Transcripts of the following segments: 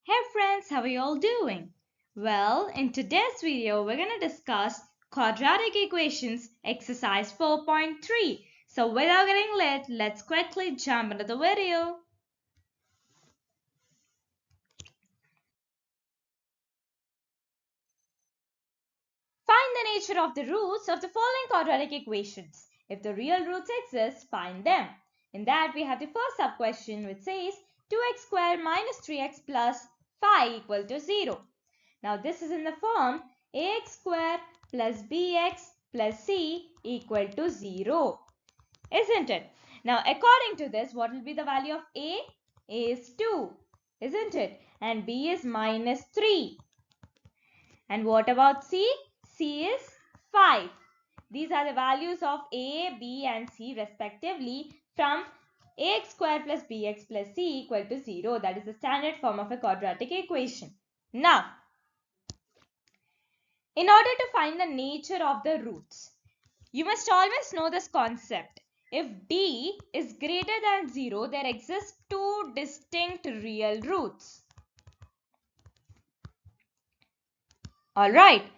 Hey friends, how are you all doing? Well, in today's video, we're going to discuss quadratic equations exercise 4.3. So without getting late, let's quickly jump into the video. Find the nature of the roots of the following quadratic equations. If the real roots exist, find them. In that, we have the first sub-question which says 2x squared minus 3x plus 5 equal to 0. Now this is in the form ax square plus bx plus c equal to 0. Isn't it? Now according to this, what will be the value of a? A is 2. Isn't it? And b is minus 3. And what about c? C is 5. These are the values of a, b and c respectively from ax square plus bx plus c equal to 0. That is the standard form of a quadratic equation. Now, in order to find the nature of the roots, you must always know this concept. If d is greater than 0, there exist two distinct real roots. Alright.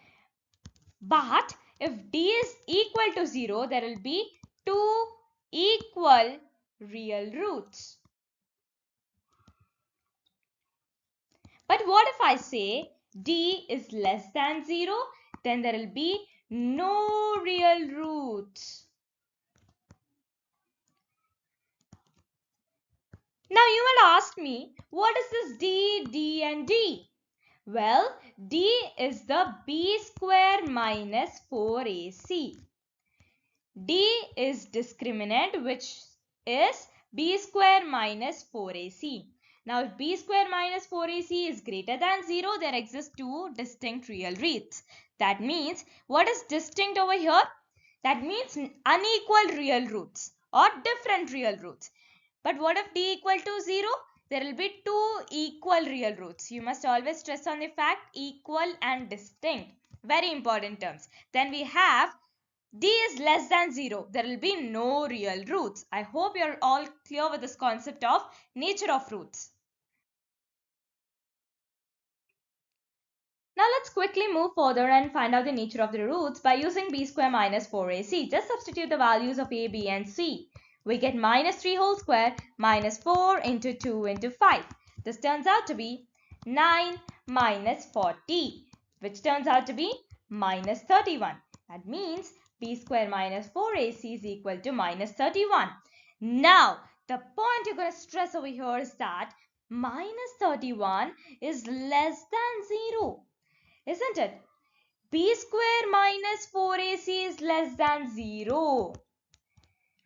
But if d is equal to 0, there will be two equal real roots. But what if I say d is less than 0? Then there will be no real roots. Now you will ask me, what is this d, d and d? Well, d is the b square minus 4ac. D is discriminant, which is b square minus 4ac. Now, if b square minus 4ac is greater than 0, there exist two distinct real roots. That means, what is distinct over here? That means unequal real roots or different real roots. But what if d equal to 0? There will be two equal real roots. You must always stress on the fact equal and distinct. Very important terms. Then we have d is less than 0. There will be no real roots. I hope you are all clear with this concept of nature of roots. Now let's quickly move further and find out the nature of the roots by using b square minus 4ac. Just substitute the values of a, b and c. We get minus 3 whole square minus 4 into 2 into 5. This turns out to be 9 minus 40, which turns out to be minus 31. That means b square minus 4ac is equal to minus 31. Now, the point you're going to stress over here is that minus 31 is less than 0. Isn't it? B square minus 4ac is less than 0.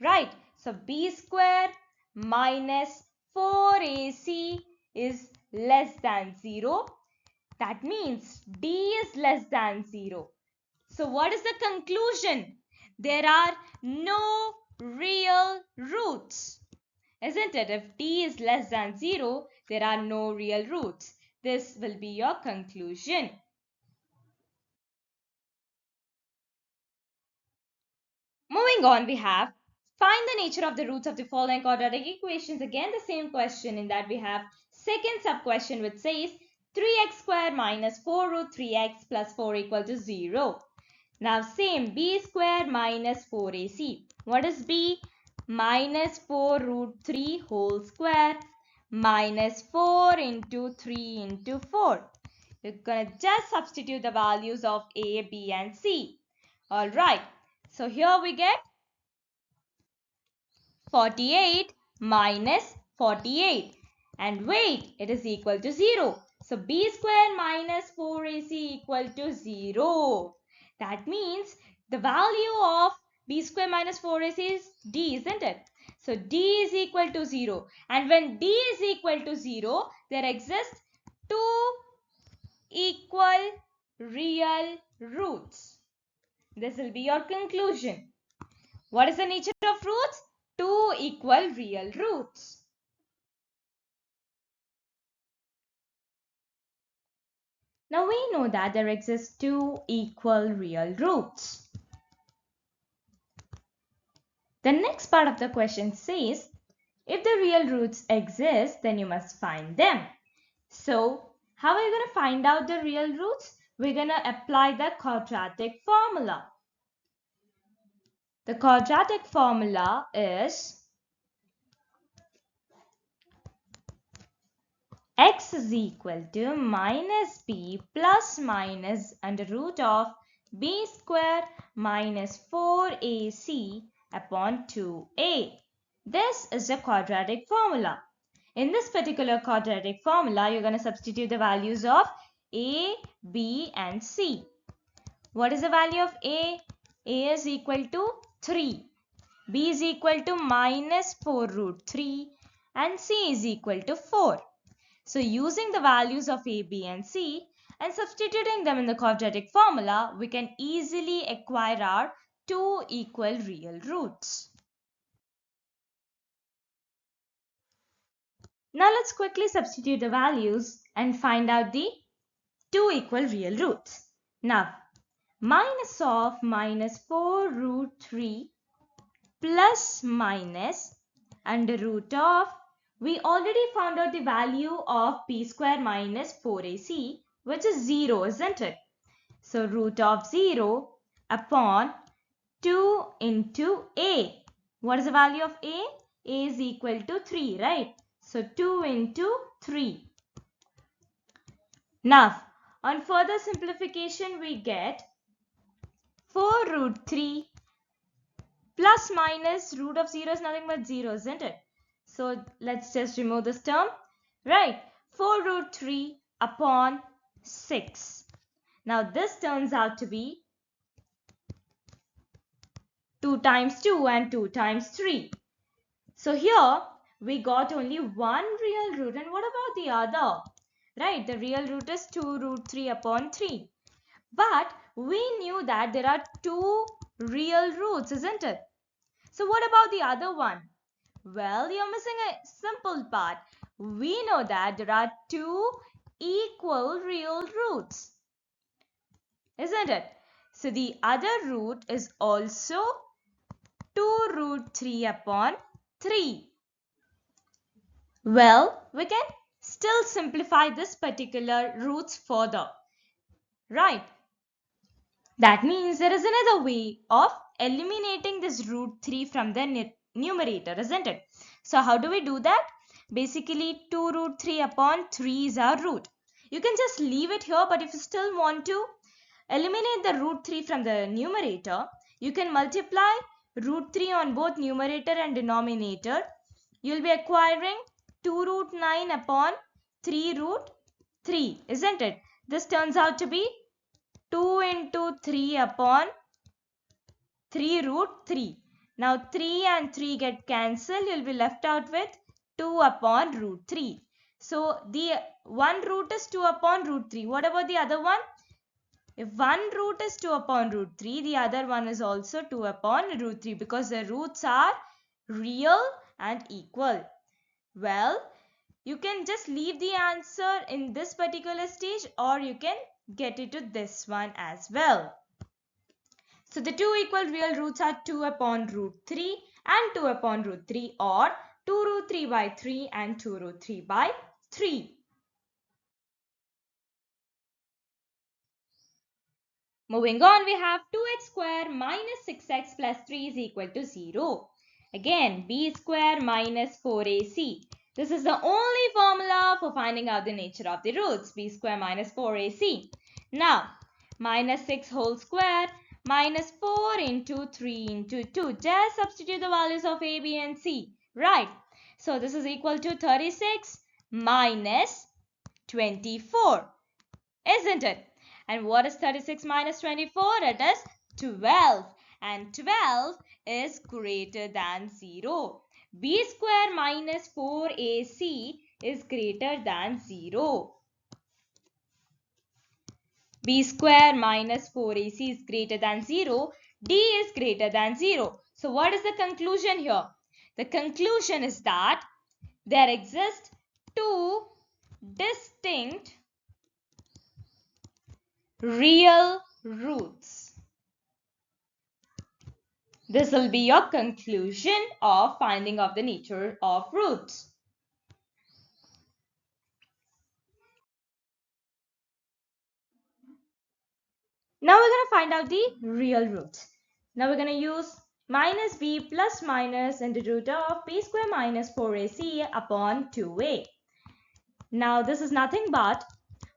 Right. So b square minus 4ac is less than 0. That means d is less than 0. So what is the conclusion? There are no real roots. Isn't it? If d is less than 0, there are no real roots. This will be your conclusion. Moving on, we have find the nature of the roots of the following quadratic equations. Again, the same question in that we have second sub-question which says 3x square minus 4 root 3x plus 4 equal to 0. Now same b square minus 4ac. What is b? Minus 4 root 3 whole square minus 4 into 3 into 4. You're going to just substitute the values of a, b and c. Alright. So here we get 48 minus 48. And wait, it is equal to 0. So b square minus 4ac equal to 0. That means the value of b square minus 4ac is d, isn't it? So d is equal to 0. And when d is equal to 0, there exist two equal real roots. This will be your conclusion. What is the nature of roots? Two equal real roots. Now we know that there exist two equal real roots. The next part of the question says, if the real roots exist, then you must find them. So How are you going to find out the real roots? We're going to apply the quadratic formula. The quadratic formula is x is equal to minus b plus minus under root of b square minus 4ac upon 2a. This is a quadratic formula. In this particular quadratic formula, you're going to substitute the values of a, b and c. What is the value of a? A is equal to 3. B is equal to minus 4 root 3 and C is equal to 4. So using the values of A, B and C and substituting them in the quadratic formula, we can easily acquire our two equal real roots. Now let's quickly substitute the values and find out the two equal real roots. Now minus of minus 4 root 3 plus minus under root of, we already found out the value of b square minus 4ac, which is 0, isn't it? So root of 0 upon 2 into a. What is the value of a? A is equal to 3, right? So 2 into 3. Now on further simplification, we get 4 root 3 plus minus root of 0 is nothing but 0, isn't it? So let's just remove this term. Right, 4 root 3 upon 6. Now this turns out to be 2 times 2 and 2 times 3. So here we got only one real root. And what about the other? Right, the real root is 2 root 3 upon 3. But we knew that there are two real roots, isn't it? So what about the other one? Well, you're missing a simple part. We know that there are two equal real roots, isn't it? So the other root is also 2 root 3 upon 3. Well, we can still simplify this particular roots further, right? That means there is another way of eliminating this root 3 from the numerator, isn't it? So how do we do that? Basically 2 root 3 upon 3 is our root. You can just leave it here, but if you still want to eliminate the root 3 from the numerator, you can multiply root 3 on both numerator and denominator. You will be acquiring 2 root 9 upon 3 root 3, isn't it? This turns out to be 2 into 3 upon 3 root 3. Now 3 and 3 get cancelled. You will be left out with 2 upon root 3. So the one root is 2 upon root 3. What about the other one? If one root is 2 upon root 3, the other one is also 2 upon root 3 because the roots are real and equal. Well, you can just leave the answer in this particular stage or you can get it to this one as well. So the two equal real roots are 2 upon root 3 and 2 upon root 3 or 2 root 3 by 3 and 2 root 3 by 3. Moving on, we have 2x square minus 6x plus 3 is equal to 0. Again, b square minus 4ac. This is the only formula for finding out the nature of the roots, b square minus 4ac. Now, minus 6 whole square minus 4 into 3 into 2. Just substitute the values of a, b and c. Right. So, this is equal to 36 minus 24. Isn't it? And what is 36 minus 24? It is 12. And 12 is greater than 0. B square minus 4ac is greater than 0. B square minus 4ac is greater than 0. D is greater than 0. So what is the conclusion here? The conclusion is that there exist two distinct real roots. This will be your conclusion of finding of the nature of roots. Now we're going to find out the real roots. Now we're going to use minus b plus minus into root of b square minus 4ac upon 2a. Now this is nothing but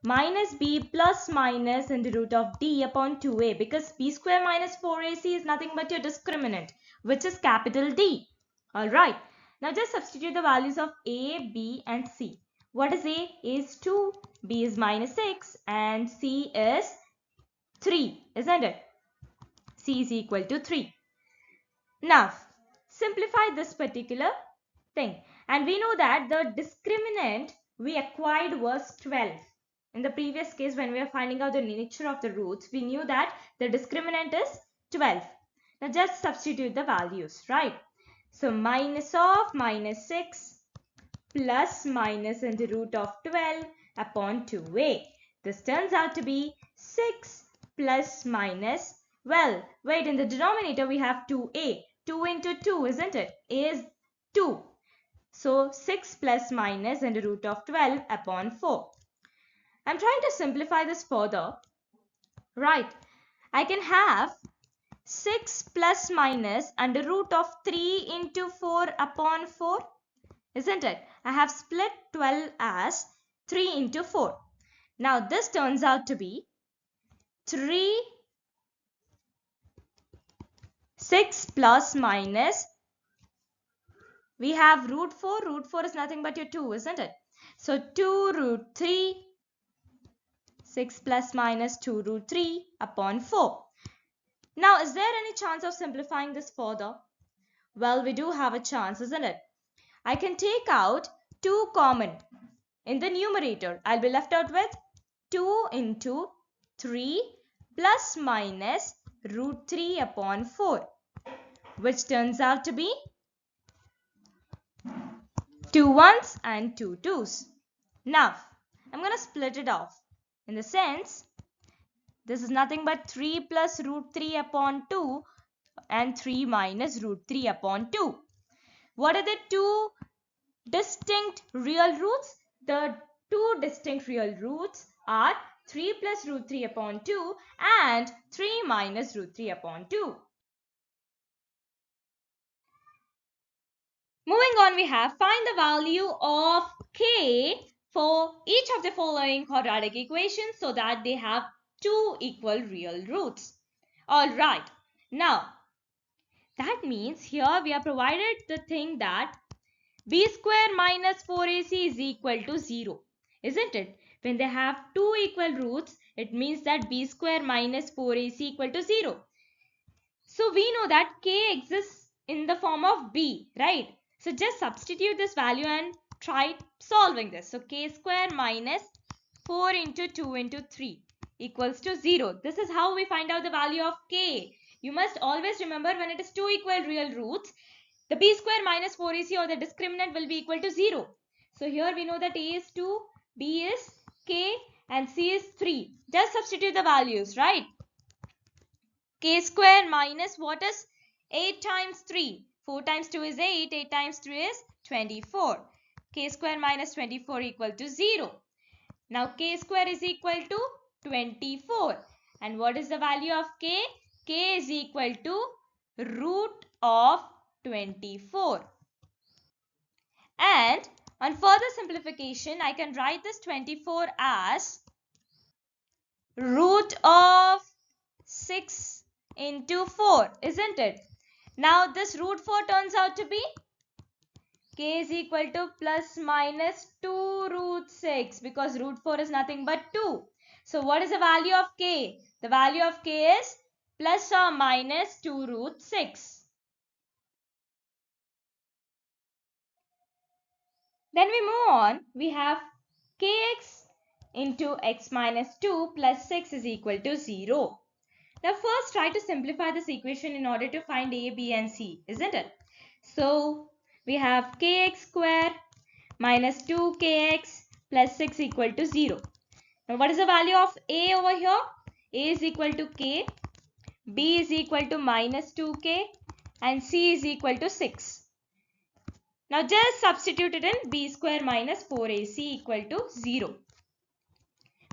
minus b plus minus in the root of d upon 2a, because b square minus 4ac is nothing but your discriminant, which is capital D. Alright, now just substitute the values of a, b and c. What is a? A is 2, b is minus 6 and c is 3, isn't it? C is equal to 3. Now simplify this particular thing, and we know that the discriminant we acquired was 12. In the previous case, when we are finding out the nature of the roots, we knew that the discriminant is 12. Now just substitute the values, right? So minus of minus 6 plus minus in the root of 12 upon 2a. This turns out to be 6 plus minus, well, wait, in the denominator we have 2a. 2 into 2, isn't it? A is 2. So 6 plus minus in the root of 12 upon 4. I'm trying to simplify this further. Right. I can have 6 plus minus under root of 3 into 4 upon 4. Isn't it? I have split 12 as 3 into 4. Now this turns out to be 3, 6 plus minus. We have root 4. Root 4 is nothing but your 2, isn't it? So 2 root 3. 6 plus minus 2 root 3 upon 4. Now, is there any chance of simplifying this further? Well, we do have a chance, isn't it? I can take out 2 common. In the numerator, I'll be left out with 2 into 3 plus minus root 3 upon 4, which turns out to be 2 1s and 2 2s. Now, I'm going to split it off. In the sense, this is nothing but 3 plus root 3 upon 2 and 3 minus root 3 upon 2. What are the two distinct real roots? The two distinct real roots are 3 plus root 3 upon 2 and 3 minus root 3 upon 2. Moving on, we have find the value of k for each of the following quadratic equations so that they have two equal real roots. Alright, now that means here we are provided the thing that b square minus 4ac is equal to 0, isn't it? When they have two equal roots, it means that b square minus 4ac equal to 0. So we know that k exists in the form of b, right? So just substitute this value and try solving this. So k square minus 4 into 2 into 3 equals to 0. This is how we find out the value of k. You must always remember, when it is two equal real roots, the b square minus 4ac or the discriminant will be equal to 0. So here we know that a is 2, b is k and c is 3. Just substitute the values, right? K square minus what is 8 times 3? 4 times 2 is 8. 8 times 3 is 24. K square minus 24 equal to 0. Now k square is equal to 24. And what is the value of k? K is equal to root of 24. And on further simplification, I can write this 24 as root of 6 into 4, isn't it? Now this root 4 turns out to be k is equal to plus minus 2 root 6, because root 4 is nothing but 2. So what is the value of k? The value of k is plus or minus 2 root 6. Then we move on. We have kx into x minus 2 plus 6 is equal to 0. Now first try to simplify this equation in order to find a, b and c, isn't it? So we have kx square minus 2kx plus 6 equal to 0. Now what is the value of a over here? A is equal to k, b is equal to minus 2k and c is equal to 6. Now just substitute it in b square minus 4ac equal to 0.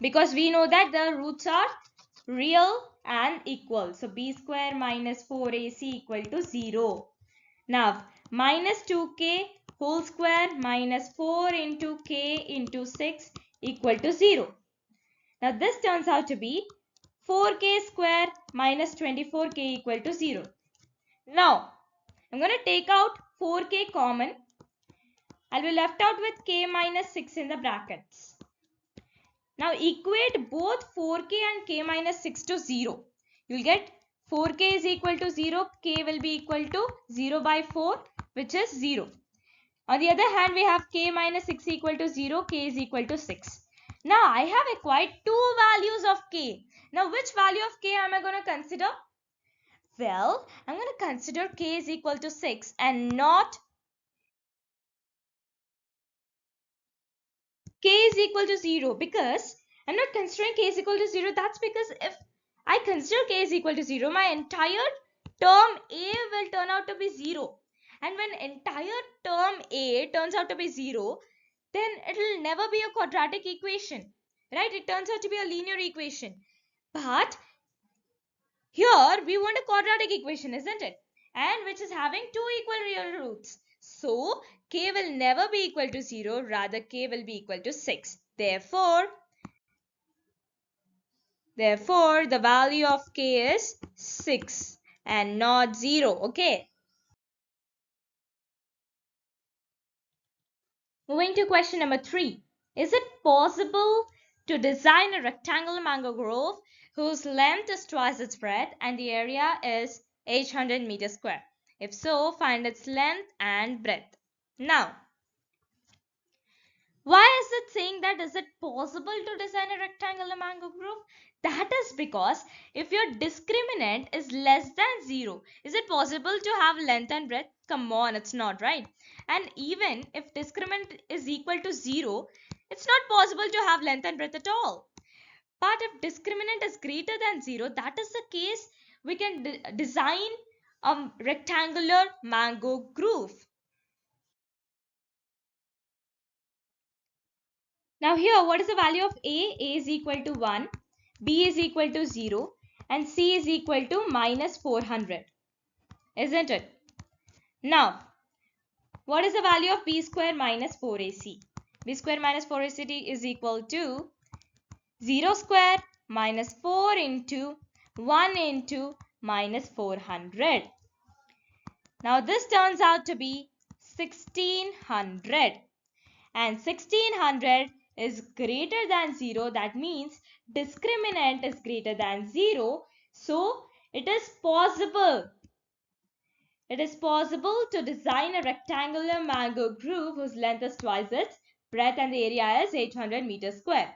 Because we know that the roots are real and equal. So b square minus 4ac equal to 0. Now minus 2k whole square minus 4 into k into 6 equal to 0. Now this turns out to be 4k square minus 24k equal to 0. Now I'm going to take out 4k common. I'll be left out with k minus 6 in the brackets. Now equate both 4k and k minus 6 to 0. You'll get 4k is equal to 0, k will be equal to 0 by 4, which is 0. On the other hand, we have k minus 6 equal to 0, k is equal to 6. Now I have acquired two values of k. Now which value of k am I going to consider? Well, I'm going to consider k is equal to 6 and not k is equal to 0, because I'm not considering k is equal to 0. That's because if I consider k is equal to 0, my entire term a will turn out to be 0. And when entire term a turns out to be 0, then it will never be a quadratic equation, right? It turns out to be a linear equation. But here we want a quadratic equation, isn't it? And which is having two equal real roots. So k will never be equal to 0, rather k will be equal to 6. Therefore, the value of k is 6 and not 0. Okay. Moving to question number 3. Is it possible to design a rectangular mango grove whose length is twice its breadth and the area is 800 meters square? If so, find its length and breadth. Now, why is it saying that is it possible to design a rectangular mango grove? That is because if your discriminant is less than 0, is it possible to have length and breadth? Come on, it's not, right? And even if discriminant is equal to 0, it's not possible to have length and breadth at all. But if discriminant is greater than 0, that is the case we can design a rectangular mango groove. Now here, what is the value of A? A is equal to 1, B is equal to 0 and C is equal to minus 400. Isn't it? Now, what is the value of B square minus 4AC? B square minus 4AC is equal to 0 square minus 4 into 1 into minus 400. Now this turns out to be 1600. And 1600 is greater than 0. That means discriminant is greater than 0. So it is possible. It is possible to design a rectangular mango groove whose length is twice its breadth and the area is 800 meters square.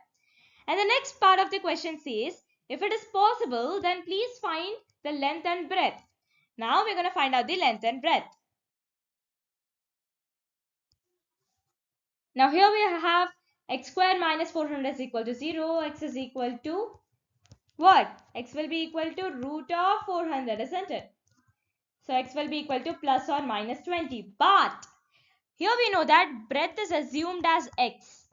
And the next part of the question says, if it is possible, then please find the length and breadth. Now we're going to find out the length and breadth. Now here we have x square minus 400 is equal to 0. X is equal to what? X will be equal to root of 400, isn't it? So x will be equal to plus or minus 20. But here we know that breadth is assumed as x.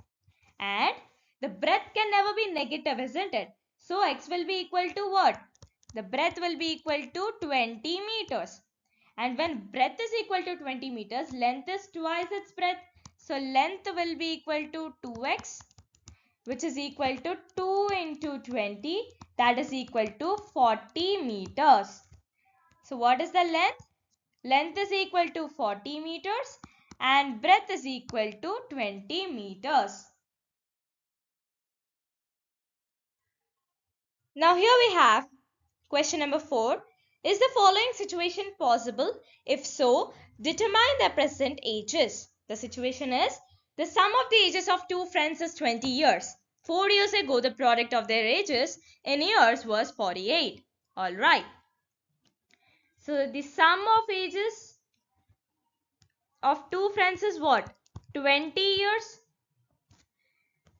And the breadth can never be negative, isn't it? So x will be equal to what? The breadth will be equal to 20 meters. And when breadth is equal to 20 meters, length is twice its breadth. So length will be equal to 2x, which is equal to 2 into 20, that is equal to 40 meters. So what is the length? Length is equal to 40 meters and breadth is equal to 20 meters. Now here we have question number 4. Is the following situation possible? If so, determine their present ages. The situation is, the sum of the ages of two friends is 20 years. 4 years ago, the product of their ages in years was 48. Alright. So the sum of ages of two friends is what? 20 years.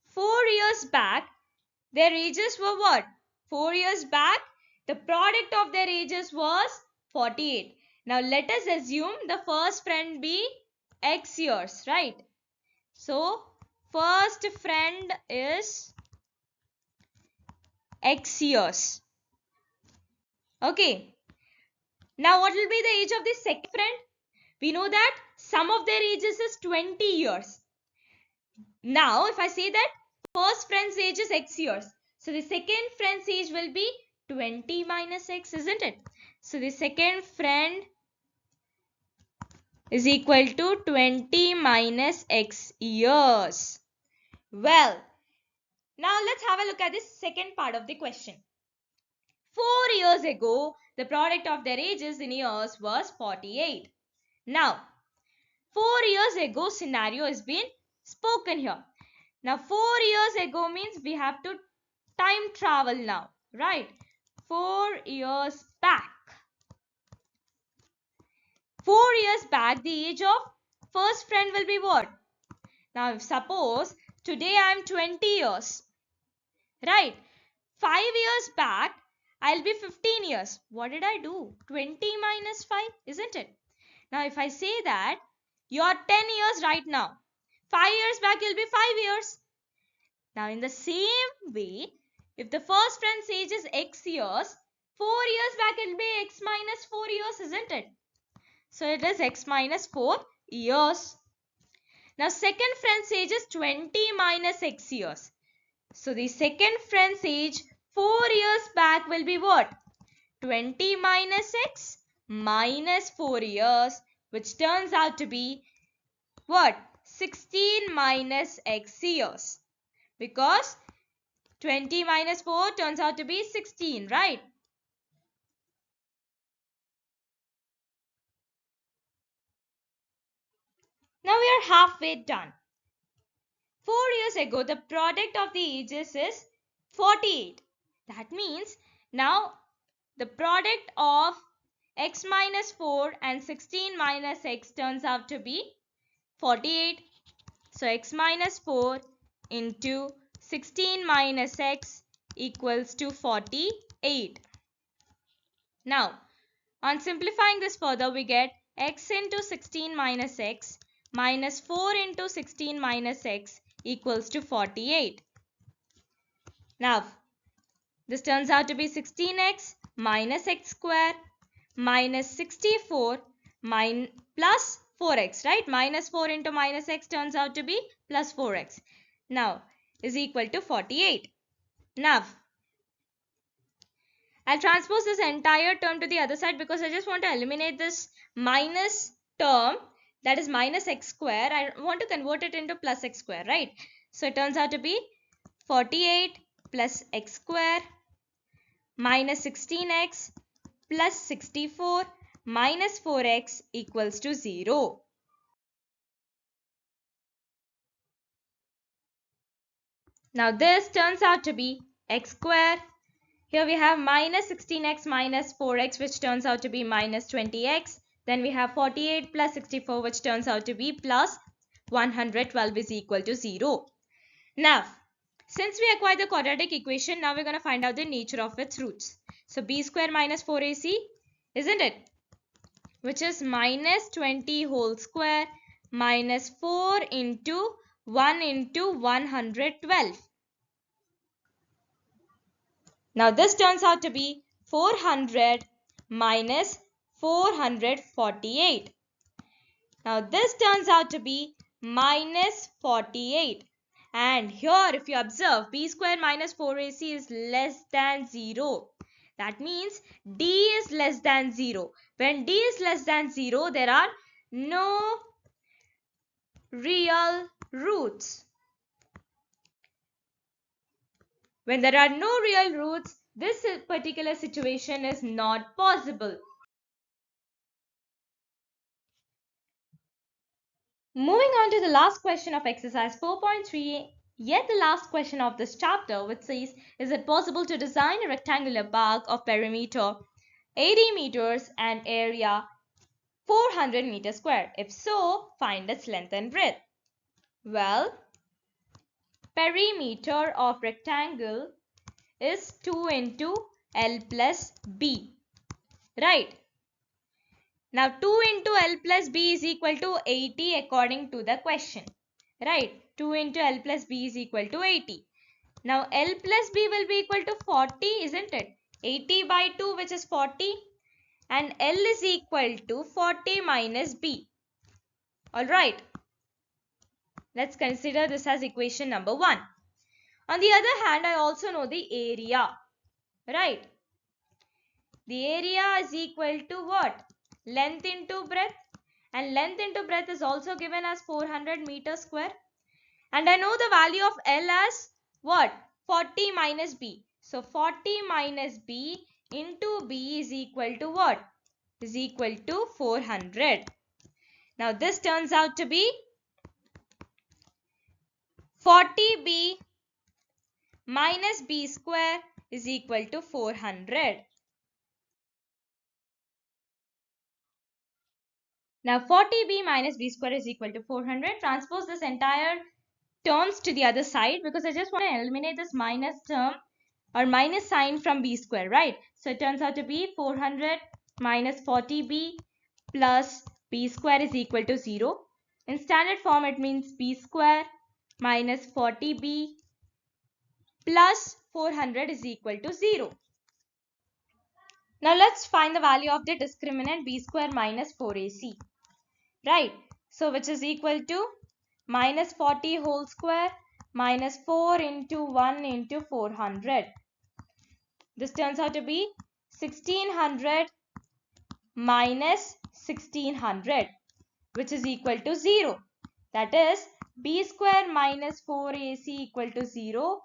4 years back, their ages were what? 4 years back, the product of their ages was 48. Now let us assume the first friend be x years, right? So first friend is x years. Okay. Now what will be the age of the second friend? We know that sum of their ages is 20 years. Now if I say that first friend's age is x years, so the second friend's age will be 20 minus x, isn't it? So the second friend is equal to 20 minus x years. Well, now let's have a look at the second part of the question. 4 years ago, the product of their ages in years was 48. Now, 4 years ago scenario is being spoken here. Now, 4 years ago means we have to time travel now, right? 4 years back. 4 years back, the age of first friend will be what? Now, if suppose today I am 20 years, right? 5 years back, I'll be 15 years. What did I do? 20 minus 5, isn't it? Now, if I say that you're 10 years right now, 5 years back, you'll be 5 years. Now, in the same way, if the first friend's age is x years, 4 years back, it'll be x minus 4 years, isn't it? So, it is x minus 4 years. Now, second friend's age is 20 minus x years. So, the second friend's age 4 years back will be what? 20 minus x minus 4 years, which turns out to be what? 16 minus x years. Because 20 minus 4 turns out to be 16, right? Now we are halfway done. 4 years ago, the product of the ages is 48. That means now the product of x minus 4 and 16 minus x turns out to be 48. So x minus 4 into 16 minus x equals to 48. Now, on simplifying this further, we get x into 16 minus x minus 4 into 16 minus x equals to 48. Now, this turns out to be 16x minus x square minus 64 plus 4x, right? Minus 4 into minus x turns out to be plus 4x. Now, is equal to 48. Now, I'll transpose this entire term to the other side because I just want to eliminate this minus term, that is minus x square. I want to convert it into plus x square, right? So it turns out to be 48 plus x square minus 16x plus 64 minus 4x equals to 0. Now this turns out to be x square. Here we have minus 16x minus 4x, which turns out to be minus 20x. Then we have 48 plus 64, which turns out to be plus 112 is equal to 0. Now, since we acquired the quadratic equation, now we're going to find out the nature of its roots. So b square minus 4ac, isn't it? Which is minus 20 whole square minus 4 into 1 into 112. Now this turns out to be 400 minus 448. Now this turns out to be minus 48. And here if you observe, b square minus 4ac is less than 0. That means d is less than 0. When d is less than 0, there are no real roots. When there are no real roots, this particular situation is not possible. Moving on to the last question of exercise 4.3, yet the last question of this chapter, which says, is it possible to design a rectangular park of perimeter 80 meters and area 400 meters square? If so, find its length and breadth. Well, perimeter of rectangle is 2 into L plus B, right? Now 2 into L plus B is equal to 80 according to the question, right? 2 into L plus B is equal to 80. Now L plus B will be equal to 40, isn't it? 80 by 2, which is 40, and L is equal to 40 minus B. Alright, let's consider this as equation number 1. On the other hand, I also know the area, right? The area is equal to what? Length into breadth, and length into breadth is also given as 400 meters square. And I know the value of L as what? 40 minus B. So 40 minus B into B is equal to what? Is equal to 400. Now this turns out to be 40B minus B square is equal to 400. Now 40B minus B square is equal to 400. Transpose this entire terms to the other side because I just want to eliminate this minus term or minus sign from B square, right? So it turns out to be 400 minus 40B plus B square is equal to 0. In standard form, it means B square minus 40B plus 400 is equal to 0. Now let's find the value of the discriminant B square minus 4AC. Right, so which is equal to minus 40 whole square minus 4 into 1 into 400. This turns out to be 1600 minus 1600, which is equal to 0. That is B square minus 4AC equal to 0.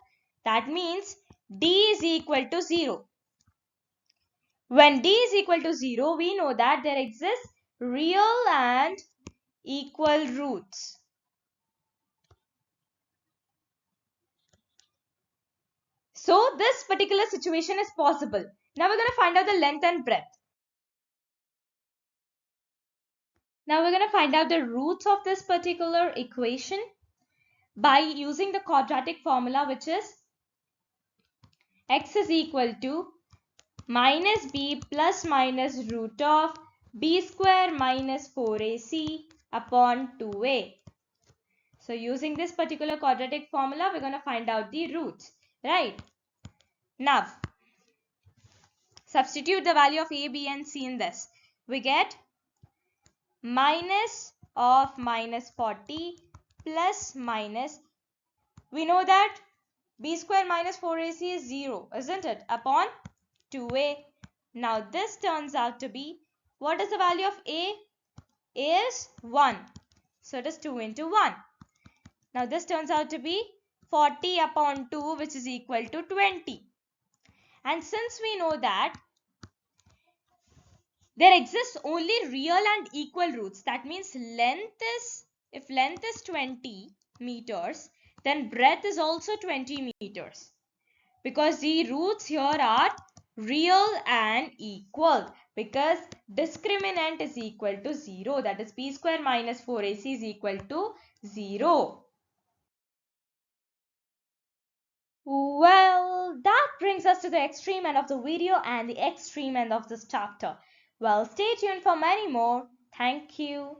That means D is equal to 0. When D is equal to 0, we know that there exists real and equal roots. So this particular situation is possible. Now we're going to find out the length and breadth. Now we're going to find out the roots of this particular equation by using the quadratic formula, which is x is equal to minus b plus minus root of b square minus 4ac upon 2a. So using this particular quadratic formula, we're going to find out the roots, right? Now, substitute the value of a, b and c in this. We get minus of minus 40 plus minus, we know that b square minus 4ac is 0, isn't it? Upon 2a. Now this turns out to be, what is the value of a? A is 1. So it is 2 into 1. Now this turns out to be 40 upon 2, which is equal to 20. And since we know that there exists only real and equal roots, that means if length is 20 meters, then breadth is also 20 meters. Because the roots here are real and equal. Because discriminant is equal to 0. That is b square minus 4ac is equal to 0. Well, that brings us to the extreme end of the video and the extreme end of this chapter. Well, stay tuned for many more. Thank you.